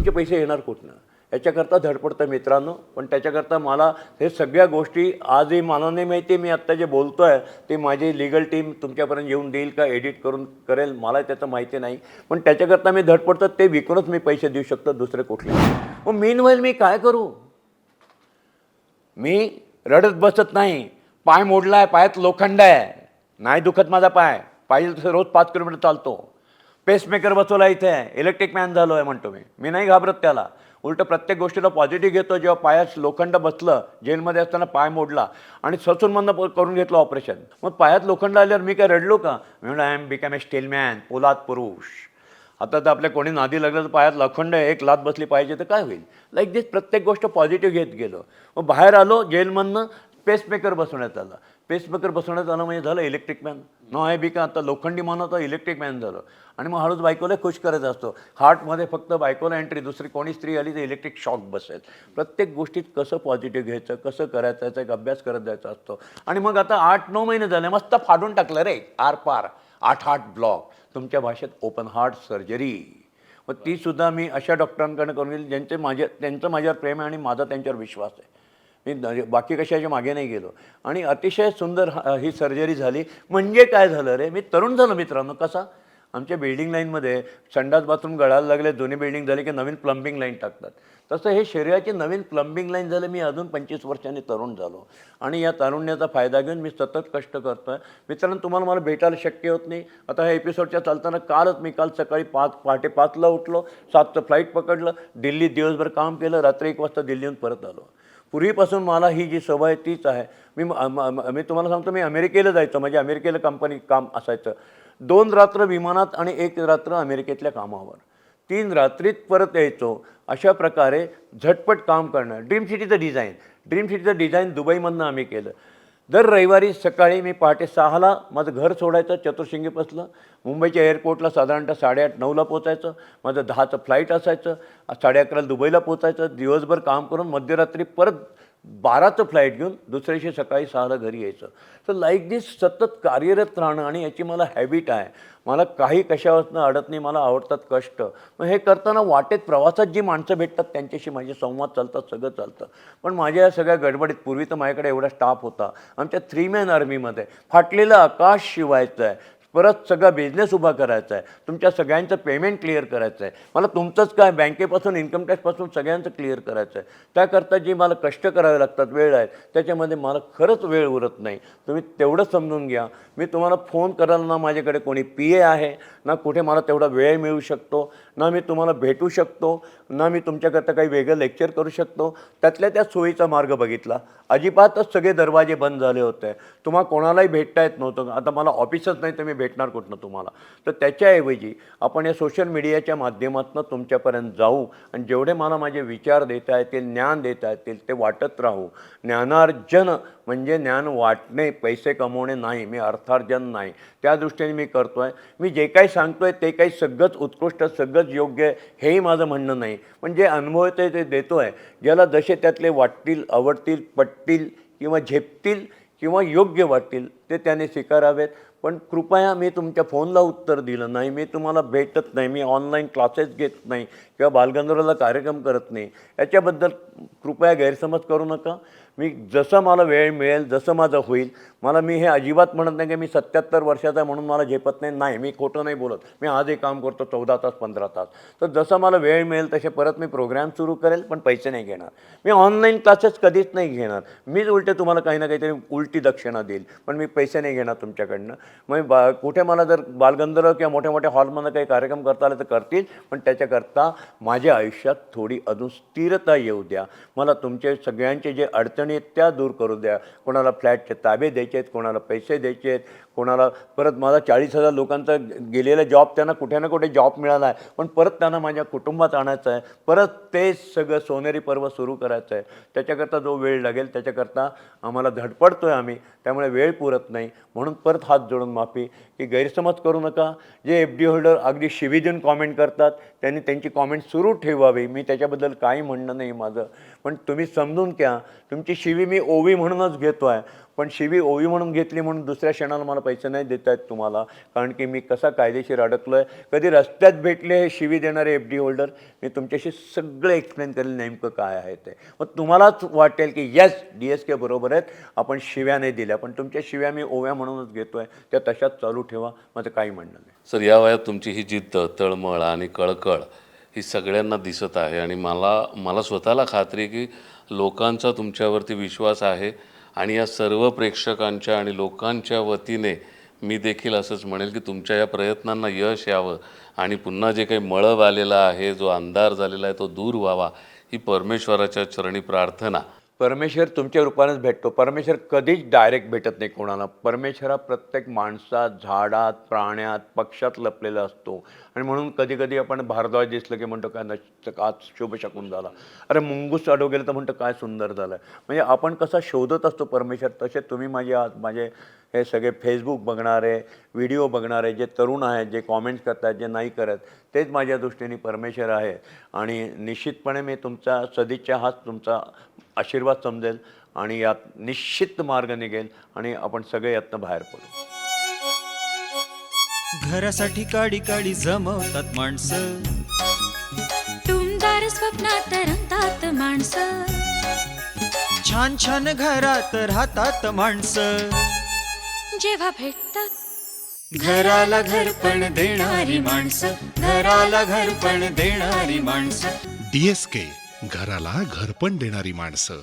तुमचे पैसे येणार कुठनं? याच्याकरता धडपडतं मित्रांनो. पण त्याच्याकरता मला हे सगळ्या गोष्टी आजही मला नाही माहिती. मी आत्ता जे बोलतो आहे ते माझी लीगल टीम तुमच्यापर्यंत येऊन देईल का एडिट करून करेल मला त्याचं माहिती नाही. पण त्याच्याकरता मी धडपडतो. ते विकूनच मी पैसे देऊ शकतो, दुसरे कुठले. मग मीनवाईल मी काय करू? मी रडत बसत नाही. पाय मोडला आहे, पायात लोखंड आहे, नाही दुखत माझा पाय, पाहिजे तसं रोज 5 किलोमीटर चालतो. पेसमेकर बसवला इथे, इलेक्ट्रिक मॅन झालो आहे म्हणतो मी नाही घाबरत त्याला. उलटं प्रत्येक गोष्टीला पॉझिटिव्ह घेतो. जेव्हा पायात लोखंड बसलं, जेलमध्ये असताना पाय मोडला आणि ससून मधनं करून घेतलं ऑपरेशन. मग पायात लोखंड आल्यावर मी काय रडलो का? मी म्हणलं I am become a steel man, पोलाद पुरुष. आता तर आपल्या कोणी नादी लागलं तर पायात लोखंड एक लात बसली पाहिजे तर काय होईल? लाईक दिस प्रत्येक गोष्ट पॉझिटिव्ह घेत गेलो. मग बाहेर आलो जेलमधनं, पेसमेकर बसवण्यात आलं. पेसमेकर बसवण्यात आलं म्हणजे झालं इलेक्ट्रिक मॅन. नो आहे बिका आता लोखंडी म्हणत इलेक्ट्रिक मॅन झालं. आणि मग हळूच बायकोला खुश करायचा असतो. हार्टमध्ये फक्त बायकोला एंट्री, दुसरी कोणी स्त्री आली तर इलेक्ट्रिक शॉक बसेल. प्रत्येक गोष्टीत कसं पॉझिटिव्ह घ्यायचं, कसं करायचं याचा एक अभ्यास करत जायचा असतो. आणि मग आता 8-9 महिने झाले मस्त फाडून टाकलं रे आरपार. 8 ब्लॉक तुमच्या भाषेत ओपन हार्ट सर्जरी. मग तीसुद्धा मी अशा डॉक्टरांकडे करून गेली त्यांचं माझ्यावर प्रेम आहे आणि माझा त्यांच्यावर विश्वास आहे. मी बाकी कशाच्या मागे नाही गेलो. आणि अतिशय सुंदर ही सर्जरी झाली. म्हणजे काय झालं रे, मी तरुण झालो मित्रांनो. कसा? आमच्या बिल्डिंग लाईनमध्ये संडास बाथरूम गळायला लागले, जुनी बिल्डिंग झाली की नवीन प्लंबिंग लाईन टाकतात. तसं हे शरीराची नवीन प्लंबिंग लाईन झालं. मी अजून 25 वर्षांनी तरुण झालो आणि या तारुण्याचा फायदा घेऊन मी सतत कष्ट करतो आहे. मित्रांनो, तुम्हाला मला भेटायला शक्य होत नाही. आता ह्या एपिसोडच्या चालताना काल सकाळी पहाटे 5ला उठलो, 7चं फ्लाईट पकडलं, दिल्लीत दिवसभर काम केलं, रात्री 1 वाजता दिल्लीहून परत आलो. पूर्वीपासून मला ही जी सवय तीच आहे. मी तुम्हाला सांगतो, मी अमेरिकेला जायचो. म्हणजे अमेरिकेला कंपनी काम असायचं. 2 रात्र विमानात आणि 1 रात्र अमेरिकेतल्या कामावर. 3 रात्रीत परत यायचो. अशा प्रकारे झटपट काम करणं. ड्रीम सिटीचं डिझाईन दुबईमधनं आम्ही केलं. दर रविवारी सकाळी मी पहाटे 6ला माझं घर सोडायचं चतुर्शिंगीपासलं. मुंबईच्या एअरपोर्टला साधारणतः 8:30-9ला पोचायचं. माझं 10चं फ्लाईट असायचं. 11:30ला दुबईला पोचायचं. दिवसभर काम करून मध्यरात्री परत 12चं फ्लाईट घेऊन दुसऱ्या दिवशी सकाळी 6ला घरी यायचं. तर लाईक दिस सतत कार्यरत राहणं आणि याची मला हॅबिट आहे. मला काही कशावरनं अडत नाही. मला आवडतात कष्ट. मग हे करताना वाटेत प्रवासात जी माणसं भेटतात त्यांच्याशी माझे संवाद चालतात, सगळं चालतं. पण माझ्या या सगळ्या गडबडीत पूर्वी तर माझ्याकडे एवढा स्टाफ होता. आमच्या 3 मॅन आर्मीमध्ये फाटलेलं आकाश शिवायचं आहे, परत सगळा बिझनेस उभा करायचा आहे, तुमच्या सगळ्यांचं पेमेंट क्लिअर करायचं आहे. मला तुमचंच काय बँकेपासून इन्कम टॅक्सपासून सगळ्यांचं क्लिअर करायचं आहे. त्याकरता जी मला कष्ट करावे लागतात, वेळ आहे, त्याच्यामध्ये मला खरंच वेळ उरत नाही. तुम्ही तेवढं समजून घ्या. मी तुम्हाला फोन करायला ना माझ्याकडे कोणी PA आहे, ना कुठे मला तेवढा वेळ मिळू शकतो, ना मी तुम्हाला भेटू शकतो, ना मी तुमच्याकरता काही वेगळं लेक्चर करू शकतो. त्यातल्या त्या सोयीचा मार्ग बघितला. अजिबातच सगळे दरवाजे बंद झाले होते. तुम्हाला कोणालाही भेटता येत नव्हतं. आता मला ऑफिसच नाही तर मी भेटणार कुठनं तुम्हाला? तर त्याच्याऐवजी आपण या सोशल मीडियाच्या माध्यमातून तुमच्यापर्यंत जाऊ आणि जेवढे मला माझे विचार देता येतील, ज्ञान देता येतील ते वाटत राहू. ज्ञानार्जन म्हणजे ज्ञान वाटणे, पैसे कमवणे नाही. मी अर्थार्जन नाही. त्या दृष्टीने मी करतो आहे. मी जे काही सांगतो आहे ते काही सगळंच उत्कृष्ट, सगळंच योग्य आहे हेही माझं म्हणणं नाही. पण जे अनुभव येते ते देतो आहे. ज्याला जसे त्यातले वाटतील, आवडतील, पटतील किंवा झेपतील किंवा योग्य वाटतील ते त्याने स्वीकारावेत. पण कृपया मी तुमच्या फोनला उत्तर दिलं नाही, मी तुम्हाला भेटत नाही, मी ऑनलाईन क्लासेस घेत नाही किंवा बालगंधर्वला कार्यक्रम करत नाही, याच्याबद्दल कृपया गैरसमज करू नका. मी जसं मला वेळ मिळेल, जसं माझं होईल, मी हे अजिबात म्हणत नाही की मी 77 वर्षाचा आहे म्हणून मला झेपत नाही. नाही, मी खोटं नाही बोलत. मी आजही काम करतो 14 तास 15 तास. तर जसं मला वेळ मिळेल तसे परत मी प्रोग्राम सुरू करेल, पण पैसे नाही घेणार. मी ऑनलाईन क्लासेस कधीच नाही घेणार. मीच उलटे तुम्हाला काही ना काहीतरी उलटी दक्षिणा देईल, पण मी पैसे नाही घेणार तुमच्याकडनं. मग कुठे मला जर बालगंधर्व किंवा मोठ्या मोठ्या हॉलमध्ये काही कार्यक्रम करता आले तर करतील, पण त्याच्याकरता माझ्या आयुष्यात थोडी अजून स्थिरता येऊ द्या. मला तुमचे सगळ्यांचे जे अडचणी आहेत त्या दूर करू द्या. कोणाला फ्लॅटचे ताबे द्यायचे आहेत, कोणाला पैसे द्यायचे आहेत, कोणाला परत माझा 40,000 लोकांचा गेलेला जॉब त्यांना कुठे ना कुठे जॉब मिळाला आहे, पण परत त्यांना माझ्या कुटुंबात आणायचं आहे. परत तेच सगळं सोनेरी पर्व सुरू करायचं आहे. त्याच्याकरता जो वेळ लागेल त्याच्याकरता आम्हाला धडपडतो आहे आम्ही. त्यामुळे वेळ पुरत नाही. म्हणून परत हात जोडून माफी की गैरसमज करू नका. जे FD होल्डर अगदी शिवी देऊन कॉमेंट करतात त्यांनी त्यांची कॉमेंट सुरू ठेवावी. मी त्याच्याबद्दल काही म्हणणं नाही माझं. पण तुम्ही समजून घ्या, तुमची ती शिवी मी ओवी म्हणूनच घेतो आहे, पण शिवी ओवी म्हणून घेतली म्हणून दुसऱ्या क्षणाला मला पैसे नाही देत आहेत तुम्हाला, कारण की मी कसा कायदेशीर अडकलो आहे. कधी रस्त्यात भेटले हे शिवी देणारे FD होल्डर, मी तुमच्याशी सगळं एक्सप्लेन करेल नेमकं काय आहे ते. मग तुम्हालाच वाटेल की येस DSK बरोबर आहेत, आपण शिव्या नाही दिल्या, पण तुमच्या शिव्या मी ओव्या म्हणूनच घेतो आहे, त्या तशाच चालू ठेवा, माझं काही म्हणणं नाही. सर, या वयात तुमची ही जिद्द, तळमळ आणि कळकळ ही सगळ्यांना दिसत आहे आणि मला स्वतःला खात्री आहे की लोकांचा तुमच्यावरती विश्वास आहे आणि या सर्व प्रेक्षकांच्या आणि लोकांच्या वतीने मी देखील असंच म्हणेल की तुमच्या या प्रयत्नांना यश यावं आणि पुन्हा जे काही मळब आलेला आहे, जो अंधार झालेला आहे, तो दूर व्हावा, ही परमेश्वराच्या चरणी प्रार्थना. परमेश्वर तुमच्या रूपानेच भेटतो. परमेश्वर कधीच डायरेक्ट भेटत नाही कोणाला. परमेश्वर हा प्रत्येक माणसात, झाडात, प्राण्यात, पक्षात लपलेला असतो. आणि म्हणून कधी कधी आपण भारद्वाज दिसलं की म्हणतो काय नसतं, आज शुभ शकून झाला. अरे मुंगूस अडो गेलं तर म्हणतो काय सुंदर झालं. म्हणजे आपण कसा शोधत असतो परमेश्वर, तसे तुम्ही माझे हे सगळे फेसबुक बघणारे, व्हिडिओ बघणारे जे तरुण आहेत, जे कॉमेंट्स करतात, जे नाही करत, तेच माझ्या दृष्टीने परमेश्वर आहे. आणि निश्चितपणे मी तुमचा सदिच्छा हाच तुमचा आशीर्वाद समजेल आणि यात निश्चित मार्ग निघेल आणि आपण सगळे यातनं बाहेर पडू. घरासाठी काडी काडी जमवतात माणसं, टुमदार स्वप्नात रंगतात माणसं, छान छान घरात राहतात माणसं, जेव्हा भेटतात घराला घरपण देणारी माणसं, घराला घरपण देणारी माणसं. DSK, घराला घरपण देणारी माणसं.